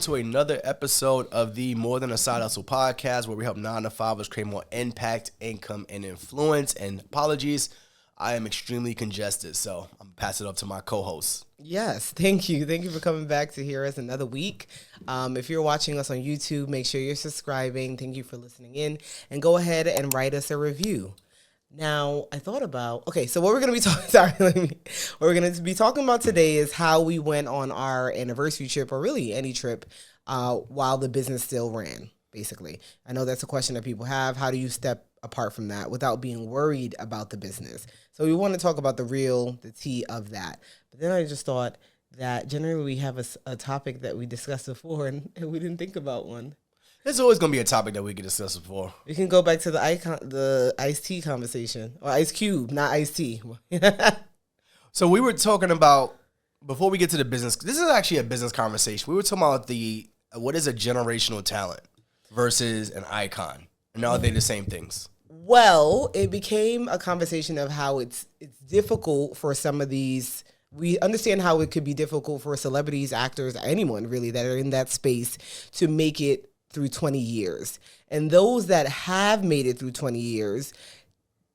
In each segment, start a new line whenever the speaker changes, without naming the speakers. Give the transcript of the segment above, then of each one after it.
to another episode of the More Than a Side Hustle podcast, where we help 9-to-5ers create more impact, income, and influence. And apologies, I am extremely congested, so I'm going to pass it up to my co-host.
Yes, thank you. Thank you for coming back to hear us another week. If you're watching us on YouTube, make sure you're subscribing. Thank you for listening in. And go ahead and write us a review. Now, I thought about, so what we're going to be talking, what we're going to be talking about today is how we went on our anniversary trip, or really any trip, while the business still ran, basically. I know that's a question that people have. How do you step apart from that without being worried about the business? So we want to talk about the tea of that. But then I just thought that generally we have a topic that we discussed before and we didn't think about one.
There's always going to be a topic that we can discuss before.
We can go back to the iced tea conversation. Or Ice Cube, not iced tea.
So we were talking about, before we get to the business, this is actually a business conversation. We were talking about what is a generational talent versus an icon. And are they the same things?
Well, it became a conversation of how it's difficult for some of these. We understand how it could be difficult for celebrities, actors, anyone really that are in that space to make it through 20 years. And those that have made it through 20 years,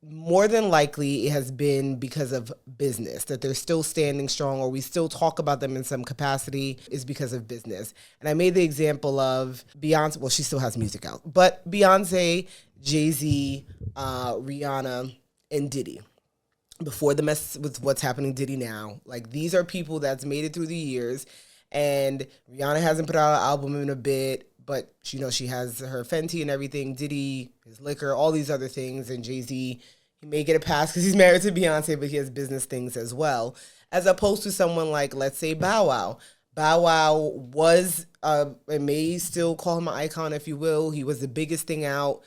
more than likely it has been because of business, that they're still standing strong, or we still talk about them in some capacity, is because of business. And I made the example of Beyoncé. Well, she still has music out, but Beyoncé, Jay-Z, Rihanna, and Diddy. Before the mess with what's happening Diddy now, like, these are people that's made it through the years. And Rihanna hasn't put out an album in a bit, but she has her Fenty and everything. Diddy, his liquor, all these other things. And Jay-Z, he may get a pass because he's married to Beyonce, but he has business things as well. As opposed to someone like, let's say, Bow Wow. Bow Wow was, and may still call him an icon, if you will. He was the biggest thing out.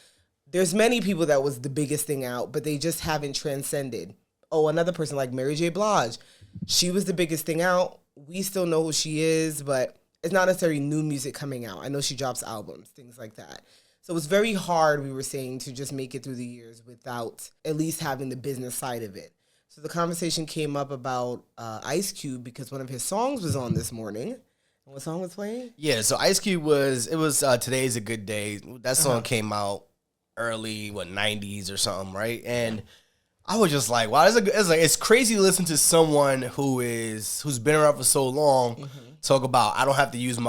There's many people that was the biggest thing out, but they just haven't transcended. Oh, another person like Mary J. Blige. She was the biggest thing out. We still know who she is, but it's not necessarily new music coming out. I know she drops albums, things like that. So it's very hard, we were saying, to just make it through the years without at least having the business side of it. So the conversation came up about Ice Cube because one of his songs was on this morning. And what song was playing?
Yeah, so Ice Cube was Today's a Good Day. That song came out early, 90s or something, right? And I was just like, wow, it's crazy to listen to someone who's been around for so long talk about, I didn't have to use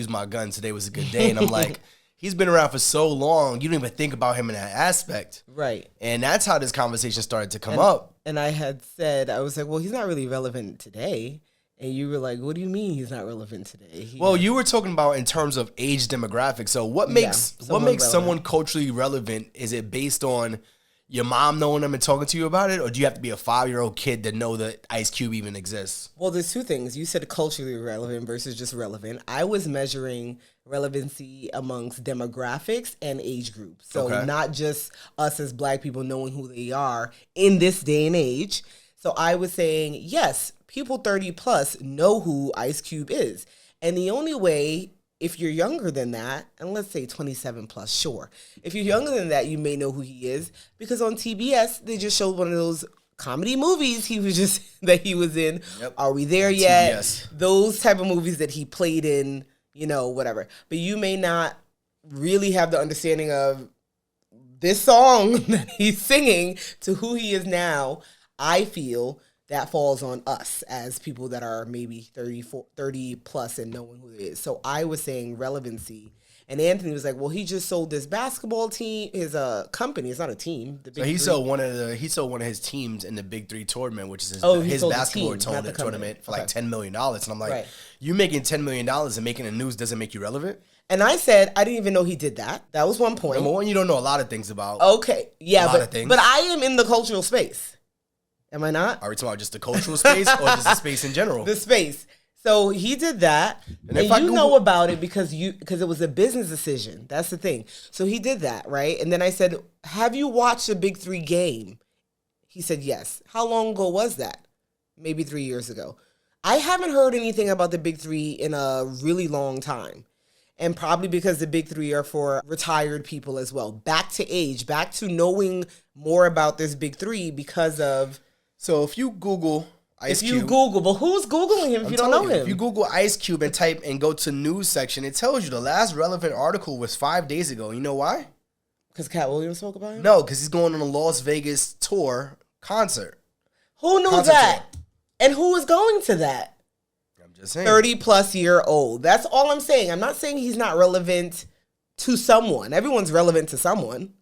my gun. Today was a good day. And I'm like, he's been around for so long, you don't even think about him in that aspect. Right. And that's how this conversation started to come up.
And I had said, I was like, well, he's not really relevant today. And you were like, what do you mean he's not relevant today?
You were talking about in terms of age demographic. So what makes someone culturally relevant? Is it based on your mom knowing them and talking to you about it, or do you have to be a 5-year-old kid to know that Ice Cube even exists?
Well, there's two things. You said culturally relevant versus just relevant. I was measuring relevancy amongst demographics and age groups. So not just us as Black people knowing who they are in this day and age. So I was saying, yes, people 30 plus know who Ice Cube is. And the only way, if you're younger than that, and let's say 27 plus, sure. If you're younger than that, you may know who he is, because on TBS, they just showed one of those comedy movies that he was in. Yep. Are We There Yet? TBS. Those type of movies that he played in, whatever. But you may not really have the understanding of this song that he's singing to who he is now. I feel that falls on us as people that are maybe 30 plus and knowing who it is. So I was saying relevancy. And Anthony was like, well, he just sold this basketball team, his company. It's not a team.
So he sold one of his teams in the Big 3 tournament, which is his basketball tournament for like $10 million. And I'm like, you making $10 million and making the news doesn't make you relevant?
And I said, I didn't even know he did that. That was one point.
Number one, you don't know a lot of things about.
Okay. Yeah, but I am in the cultural space. Am I not?
Are we talking about just the cultural space or just the space in general?
The space. So he did that, and you know about it because it was a business decision. That's the thing. So he did that, right? And then I said, have you watched a Big 3 game? He said, yes. How long ago was that? Maybe 3 years ago. I haven't heard anything about the Big 3 in a really long time. And probably because the Big 3 are for retired people as well. Back to age, back to knowing more about this Big 3 because of...
So if you Google Ice
If you
Cube.
Google, but who's Googling him if you don't know him?
If you Google Ice Cube and type and go to news section, it tells you the last relevant article was 5 days ago. You know why?
Because Cat Williams spoke about him?
No, because he's going on a Las Vegas tour concert.
Who knew that? And who is going to that?
I'm just saying.
30-plus-year-old. That's all I'm saying. I'm not saying he's not relevant to someone. Everyone's relevant to someone.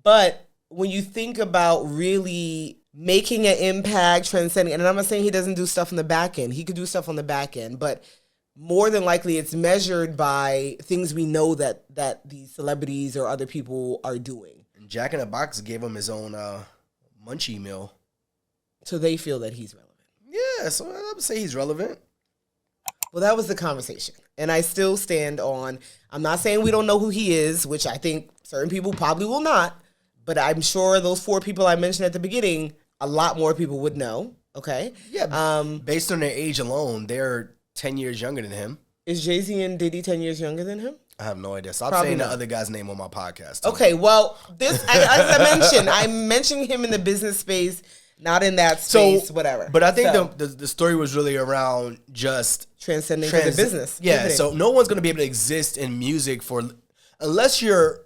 But when you think about really making an impact, transcending, and I'm not saying he doesn't do stuff on the back end. He could do stuff on the back end, but more than likely it's measured by things we know that these celebrities or other people are doing.
And Jack in the Box gave him his own munchie meal.
So they feel that he's relevant.
Yeah, so I would say he's relevant.
Well, that was the conversation. And I still stand on, I'm not saying we don't know who he is, which I think certain people probably will not, but I'm sure those 4 people I mentioned at the beginning, a lot more people would know, okay?
Yeah, based on their age alone, they're 10 years younger than him.
Is Jay-Z and Diddy 10 years younger than him?
I have no idea. Stop
Probably
saying
not.
the other guy's name on my podcast. Too.
Okay, well, this, as I mentioned, I'm mentioning him in the business space, not in that space, whatever.
But I think the story was really around just
transcending to the business.
Yeah,
pivoting.
so no one's going to be able to exist in music unless you're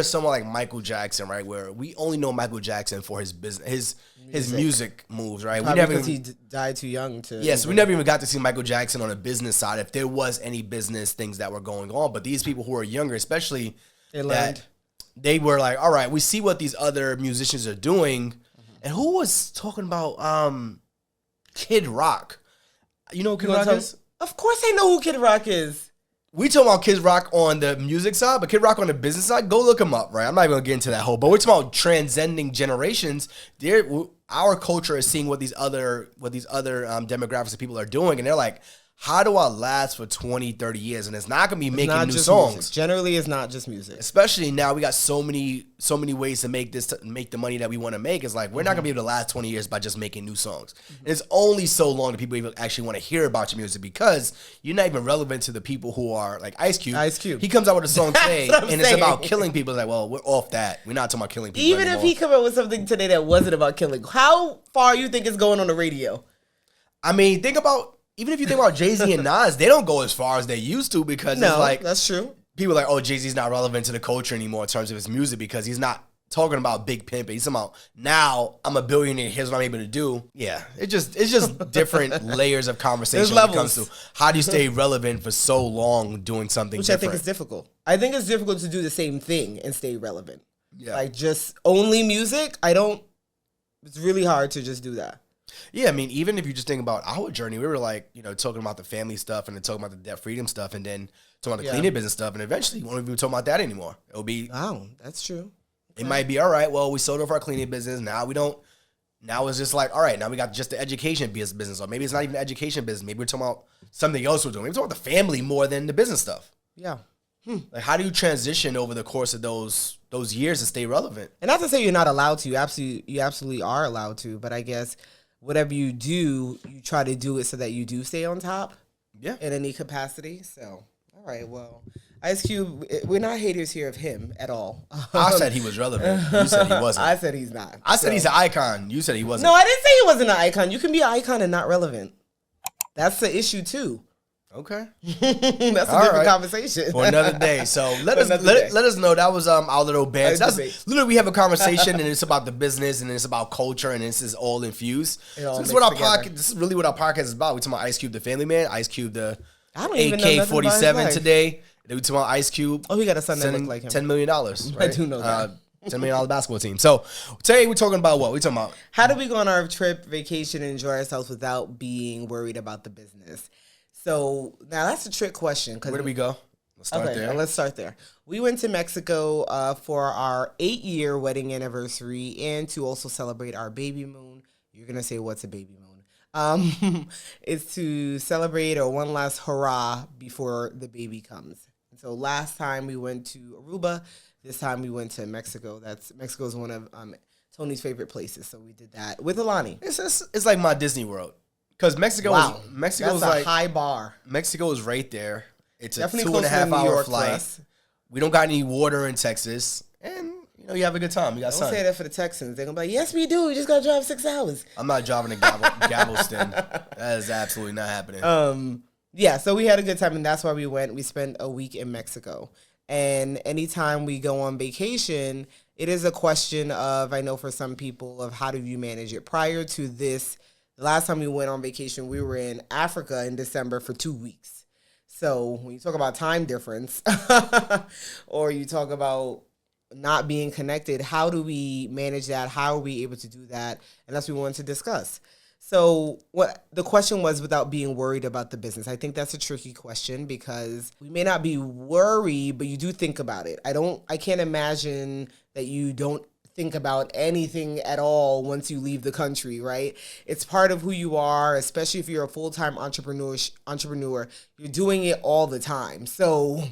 someone like Michael Jackson, right? Where we only know Michael Jackson for his business, his music moves, right?
Probably because he died too young to.
Yeah, so we never even got to see Michael Jackson on a business side, if there was any business things that were going on. But these people who are younger, especially, they were like, all right, we see what these other musicians are doing. And who was talking about Kid Rock? You know who Kid Rock is?
Of course I know who Kid Rock is.
We talking about Kid Rock on the music side, but Kid Rock on the business side, go look him up, right? I'm not even going to get into that whole, but we're talking about transcending generations. Our culture is seeing what these other demographics of people are doing, and they're like, how do I last for 20, 30 years? And it's not going to be making new songs.
Music. Generally, it's not just music.
Especially now, we got so many ways to make the money that we want to make. It's like, we're not going to be able to last 20 years by just making new songs. And it's only so long that people even actually want to hear about your music, because you're not even relevant to the people who are like Ice Cube.
Ice Cube.
He comes out with a song today, and it's about killing people. It's like, well, we're off that. We're not talking about killing people
Even
anymore.
if he come out with something today that wasn't about killing, how far you think it's going on the radio?
I mean, even if you think about Jay-Z and Nas, they don't go as far as they used to, because it's like,
that's true.
People are like, oh, Jay-Z's not relevant to the culture anymore in terms of his music, because he's not talking about big pimp. He's talking about, now I'm a billionaire, here's what I'm able to do. Yeah, it's just different layers of conversation when it comes to how do you stay relevant for so long doing something different.
I think is difficult. I think it's difficult to do the same thing and stay relevant.
Yeah.
Like just only music, it's really hard to just do that.
Yeah, I mean, even if you just think about our journey, we were like, talking about the family stuff and then talking about the debt freedom stuff and then talking about the cleaning business stuff. And eventually, we won't even be talking about that anymore. It'll be,
wow, that's true. Okay.
It might be, all right, well, we sold off our cleaning business. Now it's just like, all right, now we got just the education business. Or maybe it's not even the education business. Maybe we're talking about something else we're doing. Maybe we're talking about the family more than the business stuff.
Yeah.
Like, how do you transition over the course of those years to stay relevant?
And not to say you're not allowed to. You absolutely are allowed to. But I guess whatever you do, you try to do it so that you do stay on top.
Yeah.
In any capacity. So, all right, well, Ice Cube, we're not haters here of him at all.
I said he was relevant. You said he wasn't.
I said he's not.
I said he's an icon. You said he wasn't.
No, I didn't say he wasn't an icon. You can be an icon and not relevant. That's the issue, too.
Okay.
That's a different conversation.
For another day. So let us know. That was our little band. That's literally, we have a conversation and it's about the business and it's about culture and this is all infused. So this is really what our podcast is about. We talking about Ice Cube, the family man, Ice Cube, the AK-47 today. Then we talking about Ice Cube.
Oh, he got a son that looks like him.
$10 million. Right?
I do know that.
$10 million basketball team. So today we're talking about what? We're talking about
how do we go on our trip, vacation, and enjoy ourselves without being worried about the business? So now that's a trick question.
Where do we go? Let's start there.
Let's start there. We went to Mexico for our 8-year wedding anniversary and to also celebrate our baby moon. You're going to say, what's a baby moon? It's to celebrate or one last hurrah before the baby comes. And so last time we went to Aruba. This time we went to Mexico. Mexico is one of Tony's favorite places. So we did that with Alani.
It's like my Disney World. Because Mexico's
that's a high bar.
Mexico is right there. It's
definitely
a 2.5 hour flight. We don't got any water in Texas. And, You know, you have a good time. You got
Don't
sun.
say that for the Texans. They're going to be like, yes, we do. We just got to drive 6 hours.
I'm not driving to Galveston. That is absolutely not happening.
Yeah, so we had a good time, and that's why we went. We spent a week in Mexico. And anytime we go on vacation, it is a question of, I know for some people, of how do you manage it. Prior to this, the last time we went on vacation, we were in Africa in December for 2 weeks. So when you talk about time difference or you talk about not being connected, how do we manage that? How are we able to do that? And that's what we wanted to discuss. So what the question was, without being worried about the business. I think that's a tricky question because we may not be worried, but you do think about it. I can't imagine that you don't think about anything at all once you leave the country, right? It's part of who you are, especially if you're a full-time entrepreneur. You're doing it all the time. So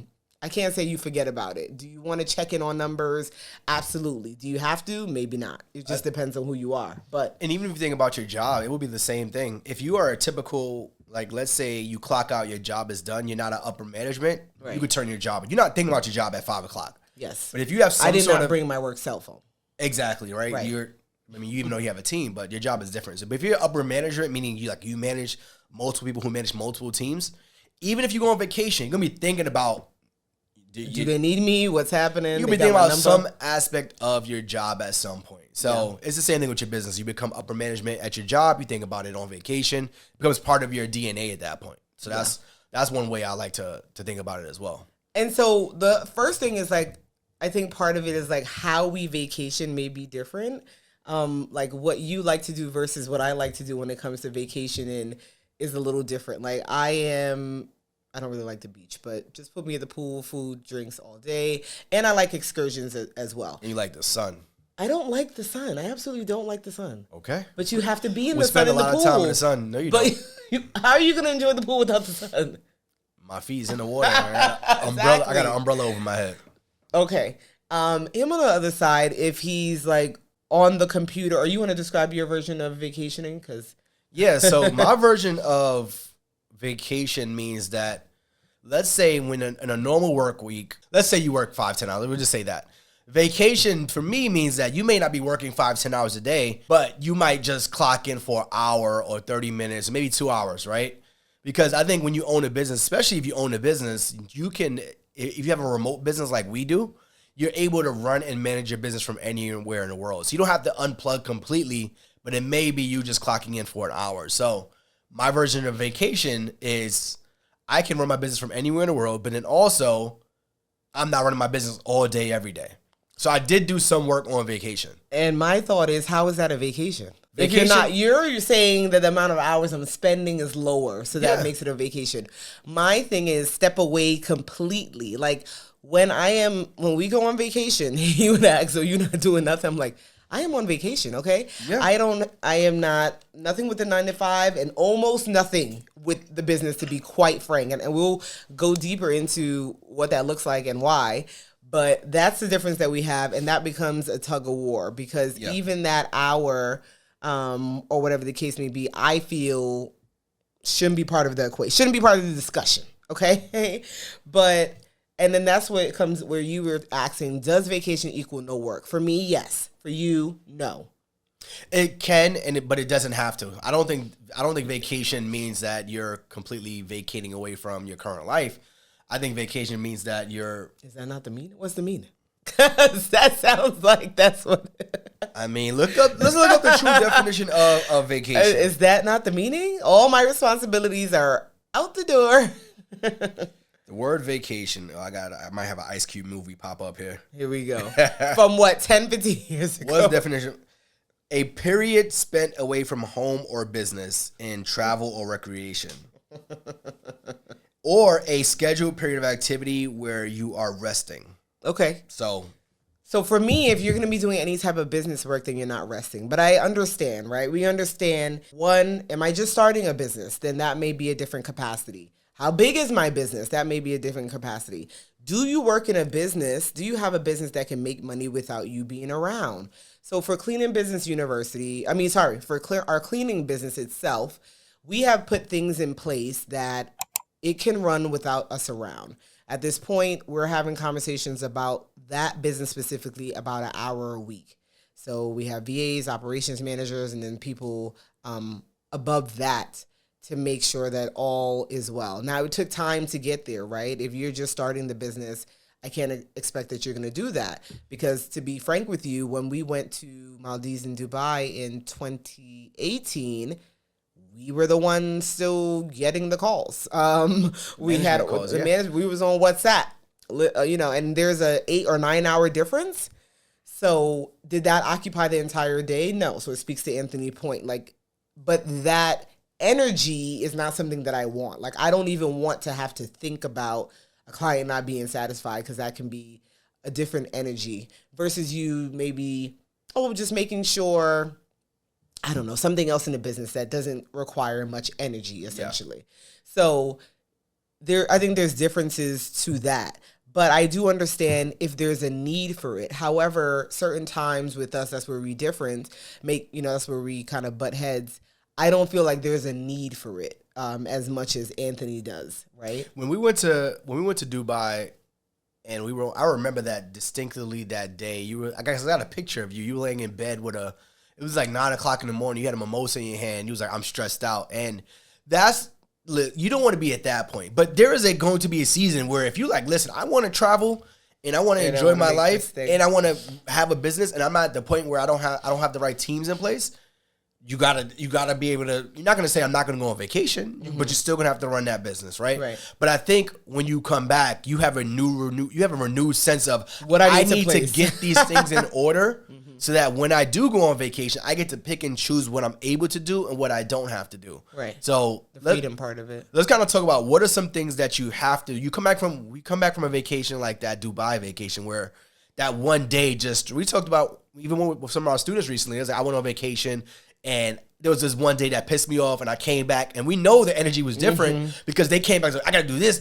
I can't say you forget about it. Do you want to check in on numbers? Absolutely. Do you have to? Maybe not. It just depends on who you are. And
even if you think about your job, it will be the same thing. If you are a typical, like, let's say you clock out, your job is done, you're not an upper management, right, you could turn your job. You're not thinking about your job at 5 o'clock.
Yes.
But if you have some
I did not bring my work cell phone.
Exactly, right? You even though you have a team, but your job is different. So, but if you're upper management, meaning you manage multiple people who manage multiple teams, even if you go on vacation, you're going to be thinking about,
do they need me? What's happening?
You'll be thinking about some aspect of your job at some point. So it's the same thing with your business. You become upper management at your job. You think about it on vacation. It becomes part of your DNA at that point. So that's one way I like to think about it as well.
And so the first thing is, like, I think part of it is like how we vacation may be different. Like what you like to do versus what I like to do when it comes to vacationing is a little different. Like I don't really like the beach, but just put me at the pool, food, drinks all day. And I like excursions as well.
And you like the sun.
I don't like the sun. I absolutely don't like the sun.
Okay.
But you have to be in the sun in the pool.
We spend a lot of time in the sun. No, you don't.
How are you going to enjoy the pool without the sun?
My feet's in the water. I got an umbrella over my head.
Okay. Him on the other side, if he's like on the computer, or you want to describe your version of vacationing?
Yeah, so my version of vacation means that, let's say in a normal work week, let's say you work 5-10 hours. We'll just say that. Vacation for me means that you may not be working 5-10 hours a day, but you might just clock in for an hour or 30 minutes, maybe 2 hours, right? Because I think when you own a business, especially if you own a business, you can, if you have a remote business like we do, you're able to run and manage your business from anywhere in the world. So you don't have to unplug completely, but it may be you just clocking in for an hour. So my version of vacation is I can run my business from anywhere in the world, but then also I'm not running my business all day, every day. So I did do some work on vacation.
And my thought is, how is that a vacation? If you're saying that the amount of hours I'm spending is lower, so that makes it a vacation. My thing is step away completely. Like when we go on vacation, you would ask, so you're not doing nothing. I'm like, I am on vacation, okay? Yeah. I am not, nothing with the 9 to 5 and almost nothing with the business, to be quite frank. And we'll go deeper into what that looks like and why. But that's the difference that we have. And that becomes a tug of war because even that hour or whatever the case may be, I feel shouldn't be part of the equation, shouldn't be part of the discussion, okay? And then that's where it comes where you were asking, does vacation equal no work? For me, yes. For you, no.
It can, but it doesn't have to. I don't think vacation means that you're completely vacating away from your current life. I think vacation means that you're...
Is that not the meaning? What's the meaning? Because that sounds like that's what...
I mean, let's look up the true definition of vacation.
Is that not the meaning? All my responsibilities are out the door.
The word vacation, I might have an Ice Cube movie pop up here.
Here we go. From what, 10, 15 years ago?
What's the definition? A period spent away from home or business in travel or recreation. Or a scheduled period of activity where you are resting.
Okay. So for me, if you're going to be doing any type of business work, then you're not resting. But I understand, right? We understand, one, am I just starting a business? Then that may be a different capacity. How big is my business? That may be a different capacity. Do you work in a business? Do you have a business that can make money without you being around? So for Cleaning Business University, for our cleaning business itself, we have put things in place that it can run without us around. At this point, we're having conversations about that business specifically about an hour a week. So we have VAs, operations managers, and then people above that to make sure that all is well. Now, it took time to get there, right? If you're just starting the business, I can't expect that you're going to do that, because to be frank with you, when we went to Maldives and Dubai in 2018, we were the ones still getting the calls. We had calls, we was on WhatsApp, and there's a 8 or 9 hour difference. So did that occupy the entire day? No. So it speaks to Anthony's point, but that energy is not something that I want. Like, I don't even want to have to think about a client not being satisfied, because that can be a different energy versus you maybe, just making sure, I don't know, something else in the business that doesn't require much energy, essentially. Yeah. So I think there's differences to that. But I do understand if there's a need for it. However, certain times with us, that's where we that's where we kind of butt heads. I don't feel like there's a need for it as much as Anthony does, right?
When we went to Dubai, and I remember that distinctly that day. I got a picture of you. You were laying in bed it was like 9 o'clock in the morning. You had a mimosa in your hand. You was like, I'm stressed out. And you don't want to be at that point. But there is going to be a season where if you listen, I want to travel and I want to enjoy my life and I want to have a business, and I'm at the point where I don't have the right teams in place. You gotta be able to. You're not gonna say I'm not gonna go on vacation, but you're still gonna have to run that business, right? Right. But I think when you come back, you have a renewed sense of what I need to get these things in order, so that when I do go on vacation, I get to pick and choose what I'm able to do and what I don't have to do.
Right.
So
the freedom part of it.
Let's kind of talk about what are some things that you have to. We come back from a vacation like that Dubai vacation where that one day we talked about even with some of our students recently. It was like, I went on vacation. And there was this one day that pissed me off, and I came back, and we know the energy was different because they came back like, I got to do this,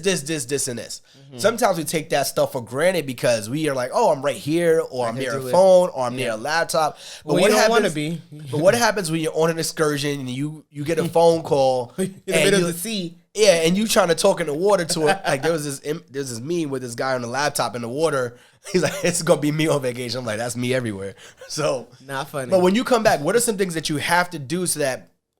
and this. Sometimes we take that stuff for granted because we are like, oh, I'm right here, or I'm near a phone, or I'm near a laptop. But
what don't want to be.
But what happens when you're on an excursion and you get a phone call
in the middle of the sea?
Yeah, and you trying to talk in the water to it. Like there's this meme with this guy on the laptop in the water. He's like, it's going to be me on vacation. I'm like, that's me everywhere. So
not funny.
But when you come back, what are some things that you have to do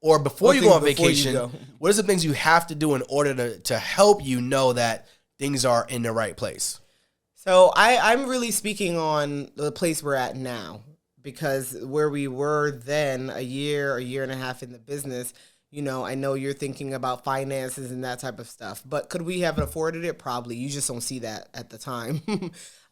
or before you go on vacation, what are some things you have to do in order to help you know that things are in the right place?
So I'm really speaking on the place we're at now, because where we were then, a year and a half in the business, I know you're thinking about finances and that type of stuff, but could we have afforded it? Probably. You just don't see that at the time.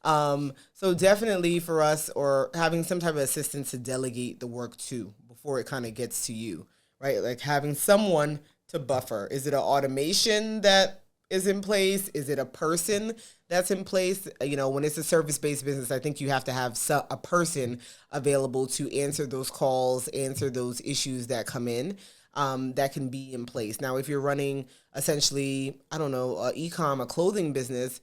So definitely for us, or having some type of assistance to delegate the work to before it kind of gets to you, right? Like having someone to buffer. Is it an automation that is in place? Is it a person that's in place? When it's a service-based business, I think you have to have a person available to answer those calls, answer those issues that come in. That can be in place. Now, if you're running essentially, a clothing business,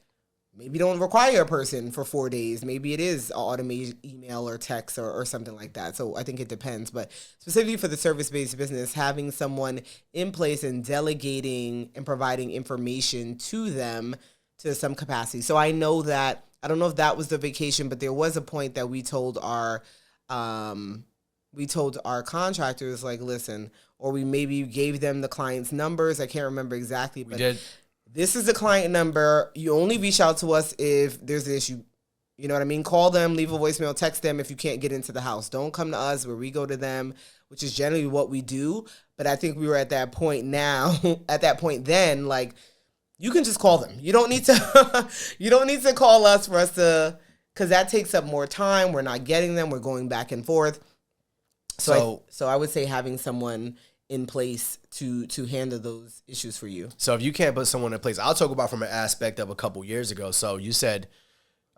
maybe don't require a person for 4 days. Maybe it is an automated email or text or something like that. So I think it depends. But specifically for the service-based business, having someone in place and delegating and providing information to them to some capacity. So I know that, I don't know if that was the vacation, but there was a point that we told our contractors, like, listen, or we maybe gave them the client's numbers. I can't remember exactly, but we did. This is the client number. You only reach out to us if there's an issue. You know what I mean? Call them, leave a voicemail, text them if you can't get into the house. Don't come to us where we go to them, which is generally what we do. But I think we were at that point now, then, like, you can just call them. You don't need to call us for us to, because that takes up more time. We're not getting them. We're going back and forth. So I would say having someone in place to handle those issues for you.
So if you can't put someone in place, I'll talk about from an aspect of a couple years ago. So you said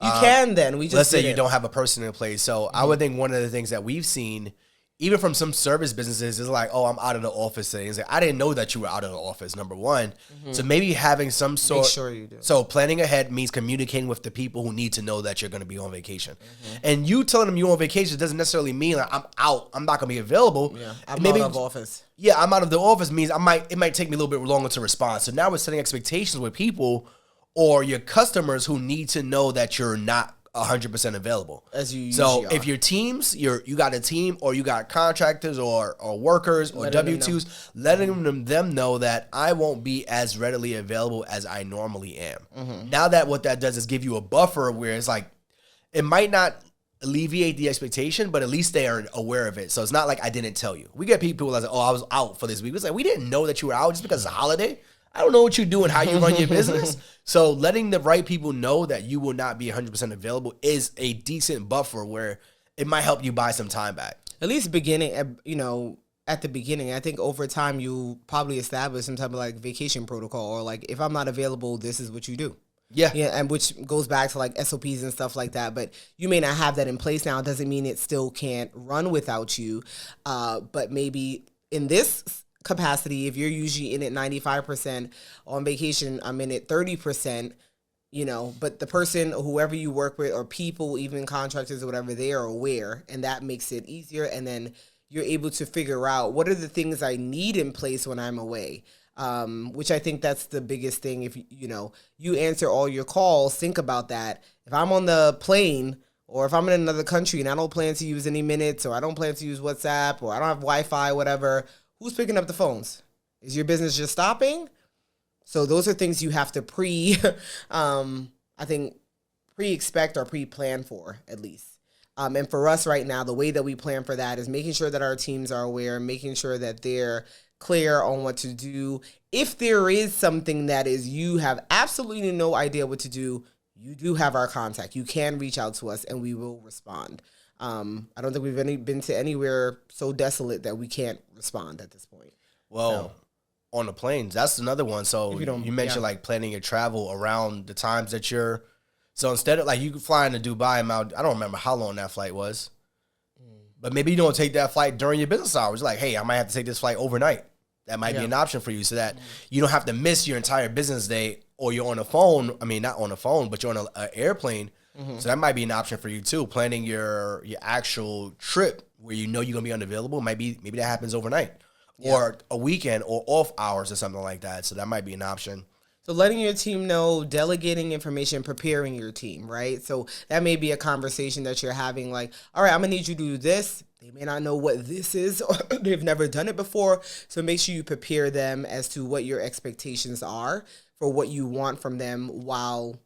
you can then.
Let's say you don't have a person in place. So I would think one of the things that we've seen, even from some service businesses, is like, oh, I'm out of the office today. It's like, I didn't know that you were out of the office, number one. So maybe having some sort.
Make sure you do.
So planning ahead means communicating with the people who need to know that you're going to be on vacation. And you telling them you're on vacation doesn't necessarily mean like, I'm out. I'm not going to be available.
Yeah, I'm out of office.
Yeah, I'm out of the office means it might take me a little bit longer to respond. So now we're setting expectations with people or your customers who need to know that you're not 100% available.
As you
so
usually
if your teams, you got a team or you got contractors or workers or W-2s, letting them know that I won't be as readily available as I normally am. Now that what that does is give you a buffer where it's like, it might not alleviate the expectation, but at least they are aware of it. So it's not like I didn't tell you. We get people that say, oh, I was out for this week. It's like, we didn't know that you were out just because it's a holiday. I don't know what you do and how you run your business. So letting the right people know that you will not be 100% available is a decent buffer where it might help you buy some time back.
At least beginning, at the beginning, I think over time you probably establish some type of like vacation protocol, or like, if I'm not available, this is what you do. Yeah, and which goes back to like SOPs and stuff like that. But you may not have that in place now. It doesn't mean it still can't run without you. But maybe in this capacity, if you're usually in it 95% on vacation, I'm in it 30%, but the person, whoever you work with, or people, even contractors or whatever, they are aware, and that makes it easier. And then you're able to figure out what are the things I need in place when I'm away. Which I think that's the biggest thing. If you answer all your calls, think about that. If I'm on the plane, or if I'm in another country and I don't plan to use any minutes, or I don't plan to use WhatsApp, or I don't have Wi-Fi, whatever, who's picking up the phones? Is your business just stopping? So those are things you have to pre-expect or pre-plan for, at least. And for us right now, the way that we plan for that is making sure that our teams are aware, making sure that they're clear on what to do. If there is something that is you have absolutely no idea what to do, you do have our contact. You can reach out to us and we will respond. I don't think we've been to anywhere so desolate that we can't respond at this point.
Well, on the planes, that's another one. So you mentioned like planning your travel around the times that you're. So instead of like you could fly into Dubai, I don't remember how long that flight was, but maybe you don't take that flight during your business hours. Like, hey, I might have to take this flight overnight. That might be an option for you, so that you don't have to miss your entire business day, or you're on the phone. I mean, not on the phone, but you're on an airplane. So that might be an option for you too. Planning your actual trip where you're gonna be unavailable. Maybe that happens overnight, or a weekend, or off hours, or something like that. So that might be an option.
So letting your team know, delegating information, preparing your team, right? So that may be a conversation that you're having, like, all right, I'm going to need you to do this. They may not know what this is, or they've never done it before. So make sure you prepare them as to what your expectations are for what you want from them while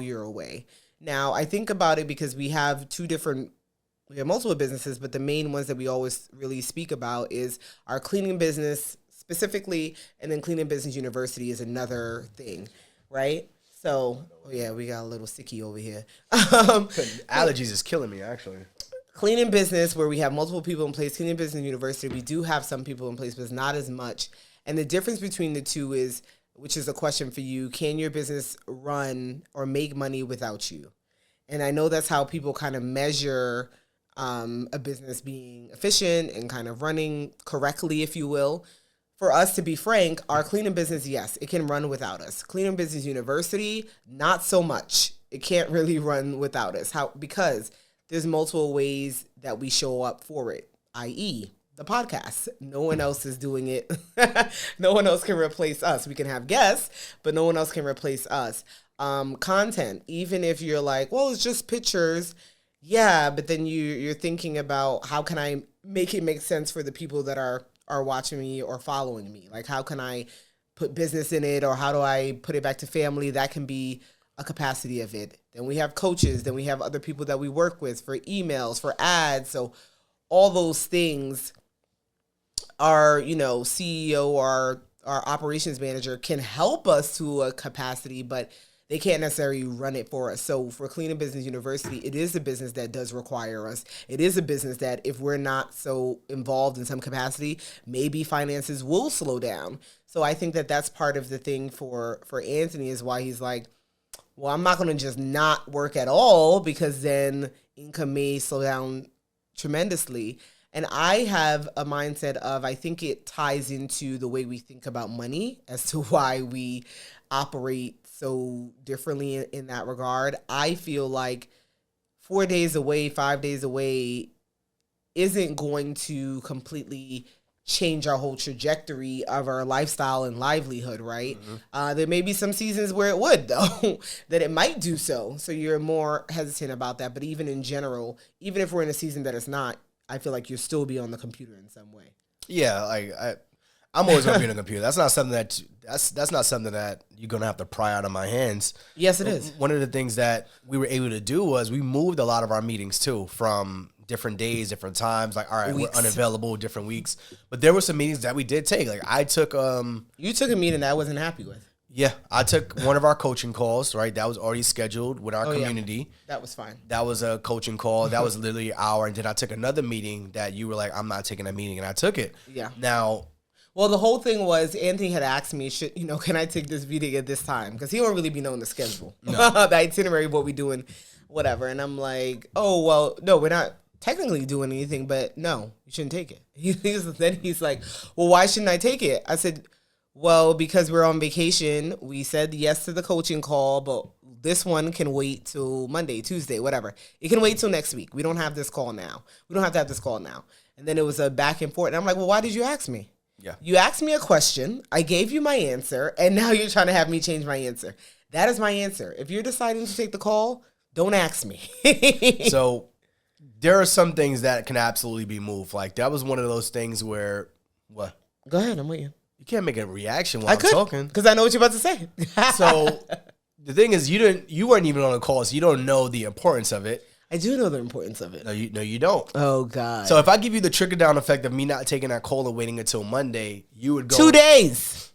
you're away. Now, I think about it because we have we have multiple businesses, but the main ones that we always really speak about is our cleaning business specifically, and then Cleaning Business University is another thing, right? So, we got a little sicky over here.
Allergies is killing me, actually.
Cleaning business, where we have multiple people in place. Cleaning Business University, we do have some people in place, but it's not as much. And the difference between the two is, which is a question for you, can your business run or make money without you? And I know that's how people kind of measure a business being efficient and kind of running correctly, if you will. For us, to be frank, our cleaning business, yes, it can run without us. Cleaning Business University, not so much. It can't really run without us. Because there's multiple ways that we show up for it, i.e., the podcast. No one else is doing it. No one else can replace us. We can have guests, but no one else can replace us. Content, even if you're like, well, it's just pictures. Yeah, but then you're thinking about how can I make it make sense for the people that are watching me or following me? Like, how can I put business in it, or how do I put it back to family? That can be a capacity of it. Then we have coaches. Then we have other people that we work with for emails, for ads. So all those things, our CEO or our operations manager can help us to a capacity, but they can't necessarily run it for us. So for Cleaning Business University, it is a business that does require us. It is a business that if we're not so involved in some capacity, maybe finances will slow down. So I think that that's part of the thing for Anthony, is why he's like, well, I'm not going to just not work at all, because then income may slow down tremendously. And I have a mindset of, I think it ties into the way we think about money as to why we operate so differently in that regard. I feel like 4 days away, 5 days away isn't going to completely change our whole trajectory of our lifestyle and livelihood, right? There may be some seasons where it would, though, that it might do so. So you're more hesitant about that. But even in general, even if we're in a season that it's not, I feel like you'll still be on the computer in some way.
Yeah, like I'm always gonna be on the computer. That's not something that you're gonna have to pry out of my hands.
Yes, it is.
One of the things that we were able to do was we moved a lot of our meetings too from different days, different times. Like, all right, we're unavailable different weeks, but there were some meetings that we did take. Like, I took
you took a meeting that I wasn't happy with.
Yeah, I took one of our coaching calls, right? That was already scheduled with our community.
Yeah. That was fine.
That was a coaching call. That was literally an hour. And then I took another meeting that you were like, I'm not taking a meeting. And I took it.
Yeah.
Now.
Well, the whole thing was Anthony had asked me, can I take this meeting at this time? Because he won't really be knowing the schedule, the itinerary, what we doing, whatever. And I'm like, oh, well, no, we're not technically doing anything, but no, you shouldn't take it. Then he's like, well, why shouldn't I take it? I said, well, because we're on vacation, we said yes to the coaching call, but this one can wait till Monday, Tuesday, whatever. It can wait till next week. We don't have this call now. We don't have to have this call now. And then it was a back and forth. And I'm like, well, why did you ask me?
Yeah.
You asked me a question. I gave you my answer. And now you're trying to have me change my answer. That is my answer. If you're deciding to take the call, don't ask me.
So there are some things that can absolutely be moved. Like, that was one of those things where, what?
Go ahead. I'm waiting.
You can't make a reaction while I'm talking.
Because I know what you're about to say.
So the thing is, you weren't even on the call, so you don't know the importance of it.
I do know the importance of it.
No, you don't.
Oh, God.
So if I give you the trickle-down effect of me not taking that call and waiting until Monday, you would go...
2 days.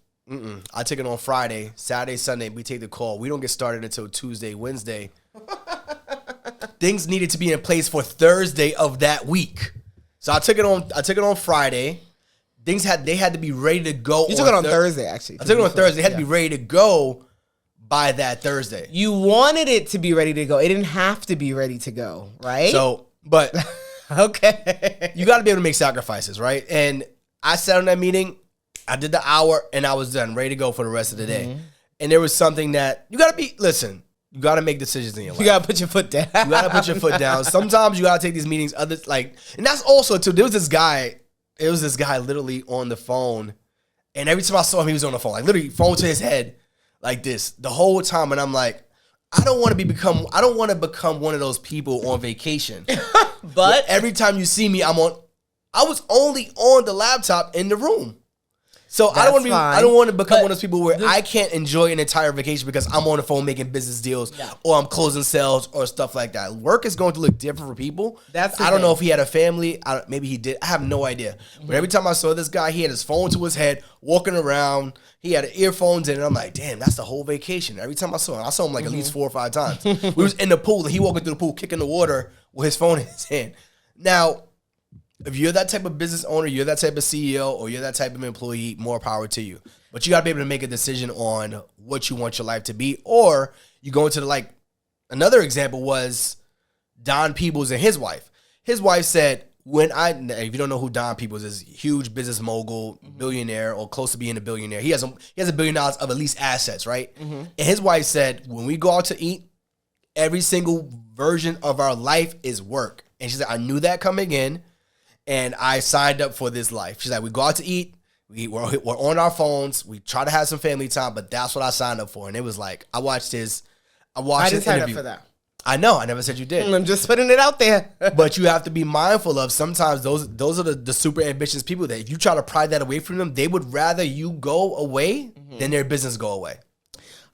I take it on Friday, Saturday, Sunday, we take the call. We don't get started until Tuesday, Wednesday. Things needed to be in place for Thursday of that week. So I took it on Friday. They had to be ready to go.
You took it on Thursday, actually.
I took it on Thursday. They had to be ready to go by that Thursday.
You wanted it to be ready to go. It didn't have to be ready to go, right?
So, but
okay,
you got to be able to make sacrifices, right? And I sat on that meeting. I did the hour, and I was done, ready to go for the rest of the day. And there was something that you got to be. Listen, you got to make decisions in your life.
You got to put your foot down.
You got to put your foot down. Sometimes you got to take these meetings. Others and that's also too. There was this guy. It was this guy literally on the phone, and every time I saw him, he was on the phone, like literally phone to his head, like this the whole time. And I'm like, I don't want to become one of those people on vacation. But every time you see me, I was only on the laptop in the room. So I don't want to become one of those people where I can't enjoy an entire vacation because I'm on the phone making business deals or I'm closing sales or stuff like that. Work is going to look different for people. I don't know if he had a family. Maybe he did. I have no idea. But every time I saw this guy, he had his phone to his head, walking around. He had earphones in, and I'm like, damn, that's the whole vacation. Every time I saw him like at least 4 or 5 times. We was in the pool, and he walking through the pool, kicking the water with his phone in his hand. Now, if you're that type of business owner, you're that type of CEO, or you're that type of employee, more power to you. But you got to be able to make a decision on what you want your life to be. Or you go into another example was Don Peebles and his wife. His wife said, if you don't know who Don Peebles is, huge business mogul, billionaire, or close to being a billionaire. He has $1 billion of at least assets, right? And his wife said, when we go out to eat, every single version of our life is work. And she said, I knew that coming in. And I signed up for this life. She's like, we go out to eat. We're on our phones. We try to have some family time, but that's what I signed up for. And it was like, I watched his
sign up for that.
I know. I never said you did.
I'm just putting it out there.
But you have to be mindful of sometimes those are the super ambitious people that if you try to pry that away from them, they would rather you go away than their business go away.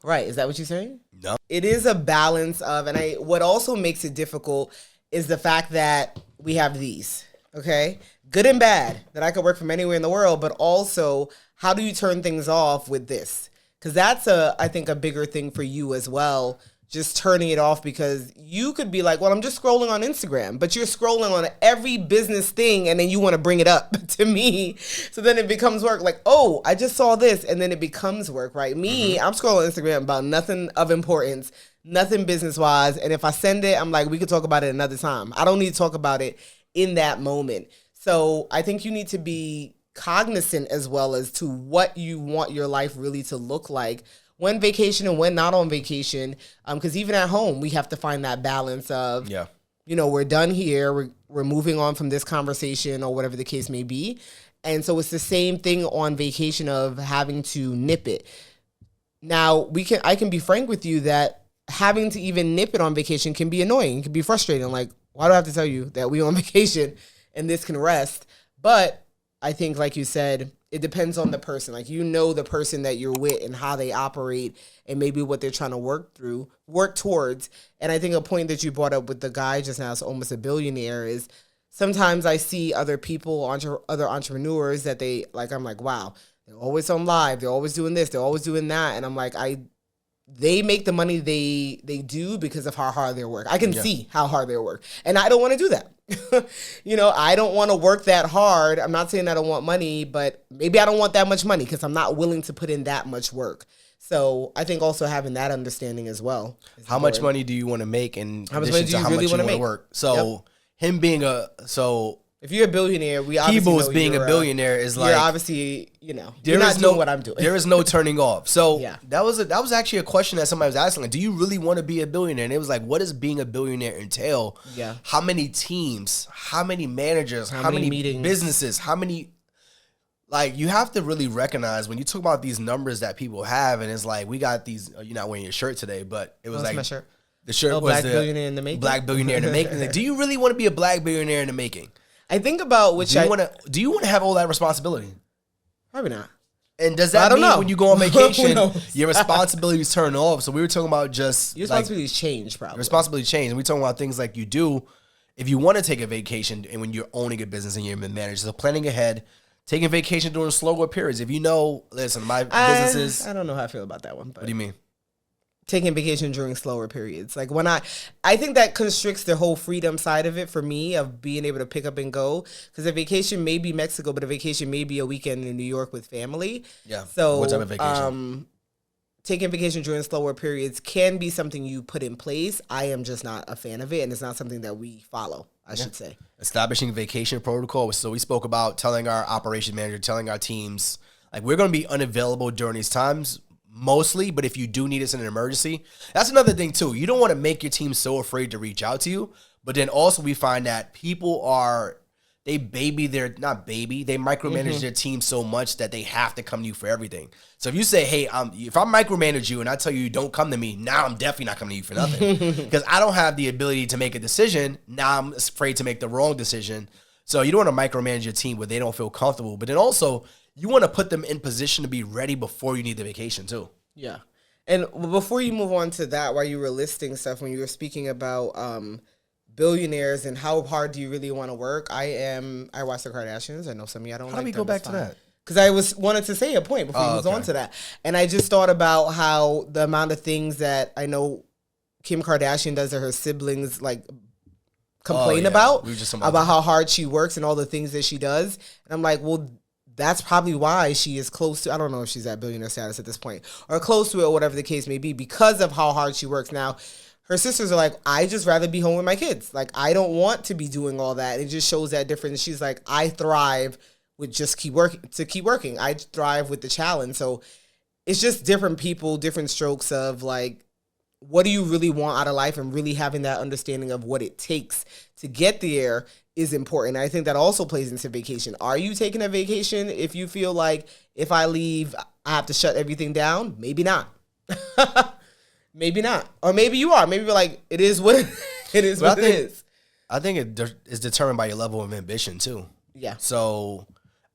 Right. Is that what you're saying?
No.
It is a balance of, and what also makes it difficult is the fact that we have these. Okay, good and bad, that I could work from anywhere in the world, but also how do you turn things off with this? Because that's I think a bigger thing for you as well, just turning it off, because you could be like, well, I'm just scrolling on Instagram, but you're scrolling on every business thing and then you want to bring it up to me. So then it becomes work, like, oh, I just saw this, and then it becomes work, right? Me, I'm scrolling Instagram about nothing of importance, nothing business-wise, and if I send it, I'm like, we could talk about it another time. I don't need to talk about it in that moment. So I think you need to be cognizant as well as to what you want your life really to look like when vacation and when not on vacation. Because even at home, we have to find that balance of, we're done here. We're moving on from this conversation or whatever the case may be. And so it's the same thing on vacation of having to nip it. Now, I can be frank with you that having to even nip it on vacation can be annoying. It can be frustrating. Like, why do I have to tell you that we on vacation and this can rest? But I think, like you said, it depends on the person. Like, the person that you're with and how they operate and maybe what they're trying to work towards. And I think a point that you brought up with the guy just now is almost a billionaire is sometimes I see other people, other entrepreneurs that I'm like, wow, they're always on live. They're always doing this. They're always doing that. And I'm like, they make the money they do because of how hard they work. I can see how hard they work. And I don't want to do that. I don't want to work that hard. I'm not saying I don't want money, but maybe I don't want that much money because I'm not willing to put in that much work. So I think also having that understanding as well.
How much money do you want to make and
how much money do you really want to make?
Work? So him being
if you're a billionaire, we obviously
Kibo's being a billionaire is like,
you're obviously, you're not doing what I'm doing.
There is no turning off. So that was actually a question that somebody was asking. Like, do you really want to be a billionaire? And it was like, what does being a billionaire entail?
Yeah.
How many teams? How many managers? How many
meetings?
Businesses? How many? Like, you have to really recognize when you talk about these numbers that people have, and it's like, we got these. You're not wearing your shirt today, but it was like
my shirt.
The shirt was
Black billionaire in the making.
Black billionaire in the making. Like, do you really want to be a black billionaire in the making?
I think about
do you want to have all that responsibility?
Probably not.
And does that mean when you go on vacation, your responsibilities turn off? So we were talking about just
your responsibilities change, probably.
Responsibilities change. And we're talking about things like you do if you want to take a vacation and when you're owning a business and you're a manager. So planning ahead, taking vacation during slower periods. If listen, my businesses.
I don't know how I feel about that one. But
what do you mean?
Taking vacation during slower periods. Like when I think that constricts the whole freedom side of it for me of being able to pick up and go. Because a vacation may be Mexico, but a vacation may be a weekend in New York with family.
Yeah.
So
what type of vacation?
Taking vacation during slower periods can be something you put in place. I am just not a fan of it, and it's not something that we follow, I should say.
Establishing vacation protocol. So we spoke about telling our operation manager, telling our teams, like, we're going to be unavailable during these times. Mostly, but if you do need us in an emergency, that's another thing too. You don't want to make your team so afraid to reach out to you, but then also we find that people they micromanage their team so much that they have to come to you for everything. So if you say, hey, if I micromanage you and I tell you don't come to me, now I'm definitely not coming to you for nothing because I don't have the ability to make a decision. Now I'm afraid to make the wrong decision. So you don't want to micromanage your team where they don't feel comfortable, but then also you want to put them in position to be ready before you need the vacation too.
Yeah. And before you move on to that, while you were listing stuff, when you were speaking about billionaires and how hard do you really want to work, I watch the Kardashians. I know some of y'all don't like them.
How do we go back to that?
Because I wanted to say a point before you moved on to that. And I just thought about how the amount of things that I know Kim Kardashian does to her siblings, like, complain about how hard she works and all the things that she does. And I'm like, well, that's probably why she is close to, I don't know if she's at billionaire status at this point, or close to it, or whatever the case may be, because of how hard she works. Now, her sisters are like, I just rather be home with my kids. Like, I don't want to be doing all that. It just shows that difference. She's like, I thrive with just keep working. I thrive with the challenge. So it's just different people, different strokes of like, what do you really want out of life, and really having that understanding of what it takes to get there is important. I think that also plays into vacation. Are you taking a vacation if you feel like if I leave, I have to shut everything down? Maybe not. Maybe not. Or maybe you are. Maybe you're like, it is what it is. What it is.
I think it is determined by your level of ambition too.
Yeah.
So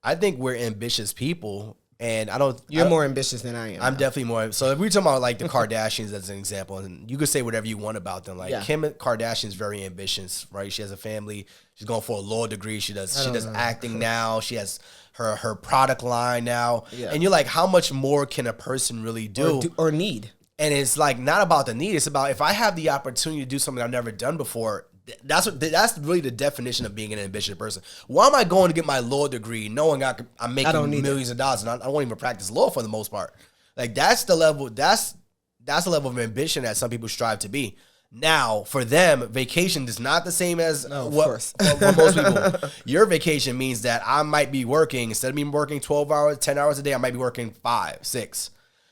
I think we're ambitious people. And
You're more ambitious than I am.
I'm definitely more. So if we're talking about like the Kardashians as an example, and you could say whatever you want about them. Like Kim Kardashian is very ambitious, right? She has a family. She's going for a law degree. She does acting now. She has her product line now. Yeah. And you're like, how much more can a person really do
or need?
And it's like not about the need. It's about if I have the opportunity to do something I've never done before. That's really the definition of being an ambitious person. Why am I going to get my law degree knowing I'm making millions of dollars and I don't even practice law for the most part? Like that's the level. That's the level of ambition that some people strive to be. Now, for them, vacation is not the same as for most people. Your vacation means that I might be working instead of me working 12 hours, 10 hours a day. I might be working 5, 6.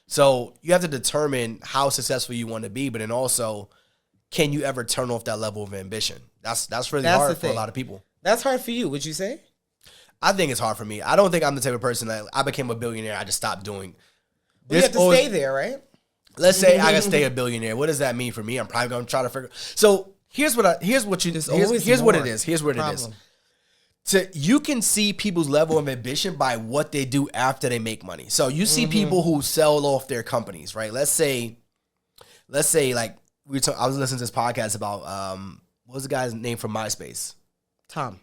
So you have to determine how successful you want to be, but then also, can you ever turn off that level of ambition? That's really hard for a lot of people.
That's hard for you, would you say?
I think it's hard for me. I don't think I'm the type of person that I became a billionaire. I just stopped doing.
You have to stay there, right?
Let's say I can stay a billionaire. What does that mean for me? I'm probably gonna try to figure. So here's what it is. So you can see people's level of ambition by what they do after they make money. So you see people who sell off their companies, right? Let's say like I was listening to this podcast about what was the guy's name from MySpace? Tom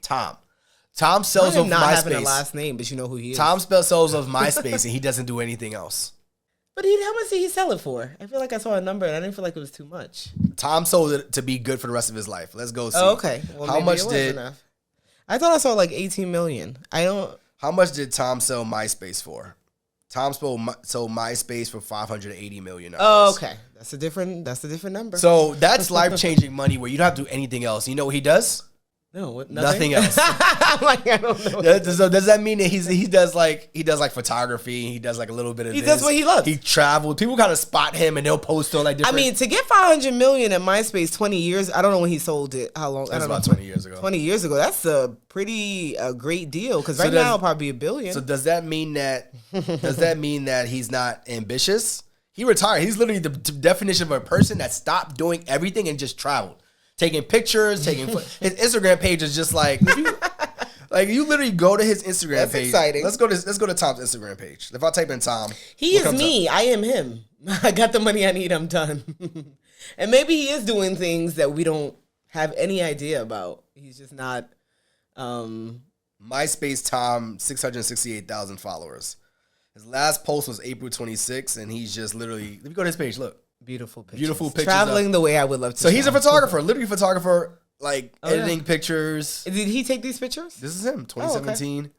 sells off
not
MySpace.
Having a last name, but you know who he is.
Tom sells off MySpace, and he doesn't do anything else.
But how much did he sell it for? I feel like I saw a number, and I didn't feel like it was too much.
Tom sold it to be good for the rest of his life. Let's go see.
Oh, okay. Well,
how much did?
Enough. I thought I saw like 18 million.
How much did Tom sell MySpace for? Tom sold MySpace for $580 million.
Oh, okay. That's a different number.
So that's life-changing money where you don't have to do anything else. You know what he does?
No,
nothing else.
I'm like, I don't know.
So does that mean that he does like photography? He does like a little bit of.
He does what he loves.
He traveled. People kind of spot him and they'll post on like different.
I mean, to get 500 million at MySpace 20 years. I don't know when he sold it. How long?
That's about 20 years ago.
20 years ago. That's a pretty great deal because right now it'll probably be $1 billion.
So does that mean that he's not ambitious? He retired. He's literally the definition of a person that stopped doing everything and just traveled. Taking pictures, his Instagram page is just like, you literally go to his Instagram
That's
page.
Exciting.
Let's go to Tom's Instagram page. If I type in Tom,
he is me. I am him. I got the money I need. I'm done. And maybe he is doing things that we don't have any idea about. He's just not.
MySpace Tom, 668,000 followers. His last post was April 26th, and he's just literally. Let me go to his page. Look.
Beautiful
pictures.
Traveling the way I would love to.
So he's a photographer, literally photographer, like editing pictures.
Did he take these pictures?
This is him, 2017,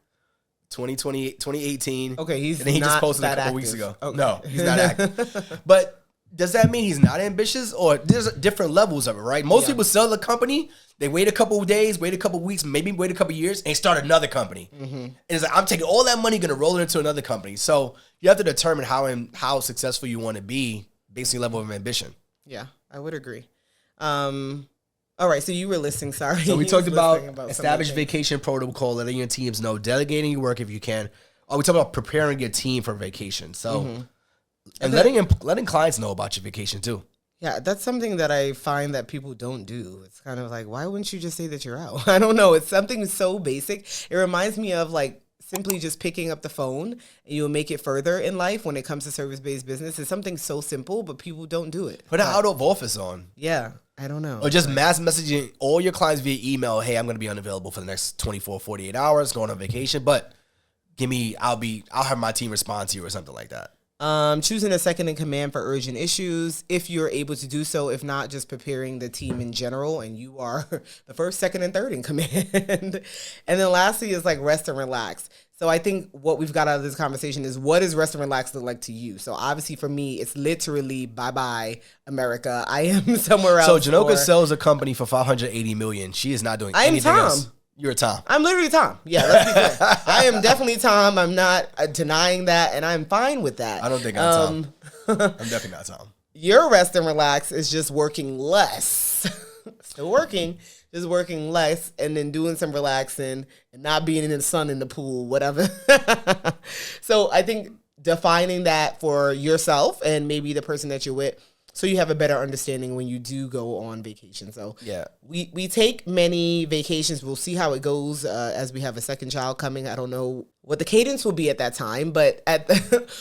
2018.
Okay,
and then he just posted a couple weeks ago. Okay. No, he's not active. But does that mean he's not ambitious, or there's different levels of it, right? Most people sell the company, they wait a couple of days, wait a couple of weeks, maybe wait a couple of years, and start another company. And it's like, I'm taking all that money, gonna roll it into another company. So you have to determine how successful you want to be. Basic level of ambition.
Yeah, I would agree. All right, so you were listening. Sorry.
So we talked about established vacation protocol, letting your teams know, delegating your work if you can. Oh, we talked about preparing your team for vacation. So, and letting clients know about your vacation too.
Yeah, that's something that I find that people don't do. It's kind of like, why wouldn't you just say that you're out? I don't know. It's something so basic. It reminds me of like simply just picking up the phone, and you'll make it further in life when it comes to service-based business. It's something so simple, but people don't do it.
Put an out of office on.
Yeah, I don't know.
Or just mass messaging all your clients via email. Hey, I'm going to be unavailable for the next 24, 48 hours, going on vacation, but I'll have my team respond to you or something like that.
Choosing a second in command for urgent issues, if you're able to do so. If not, just preparing the team in general, and you are the first, second, and third in command. And then lastly is like rest and relax. So I think what we've got out of this conversation is, what does rest and relax look like to you? So obviously for me, it's literally bye-bye, America. I am somewhere else.
So Janoka sells a company for $580 million. She is not doing anything else. You're a Tom.
I'm literally Tom. Yeah, let's be clear. I am definitely Tom. I'm not denying that, and I'm fine with that.
I don't think I'm Tom. I'm definitely not Tom.
Your rest and relax is just working less. Still working, just working less, and then doing some relaxing and not being in the sun, in the pool, whatever. So I think defining that for yourself and maybe the person that you're with, so you have a better understanding when you do go on vacation. So
yeah,
we take many vacations. We'll see how it goes as we have a second child coming. I don't know what the cadence will be at that time, but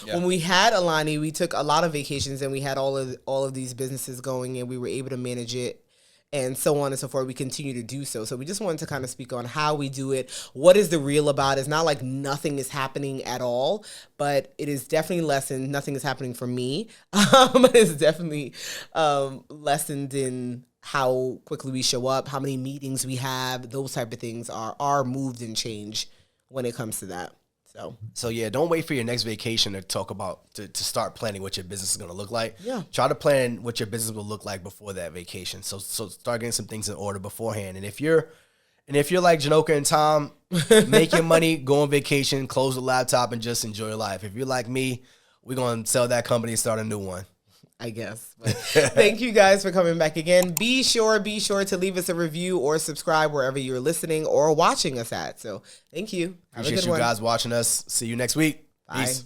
when we had Alani, we took a lot of vacations and we had all of these businesses going, and we were able to manage it. And so on and so forth. We continue to do so. So we just wanted to kind of speak on how we do it. What is the real about? It's not like nothing is happening at all, but it is definitely lessened. Nothing is happening for me. But it's definitely lessened in how quickly we show up, how many meetings we have. Those type of things are moved and changed when it comes to that. So
yeah, don't wait for your next vacation to talk about to start planning what your business is going to look like.
Yeah,
try to plan what your business will look like before that vacation. So start getting some things in order beforehand. And if you're like Janoka and Tom, make your money, go on vacation, close the laptop, and just enjoy your life. If you're like me, we're going to sell that company and start a new one.
I guess. But thank you guys for coming back again. Be sure to leave us a review or subscribe wherever you're listening or watching us at. So thank you.
Appreciate you guys watching us. See you next week.
Bye.
Peace.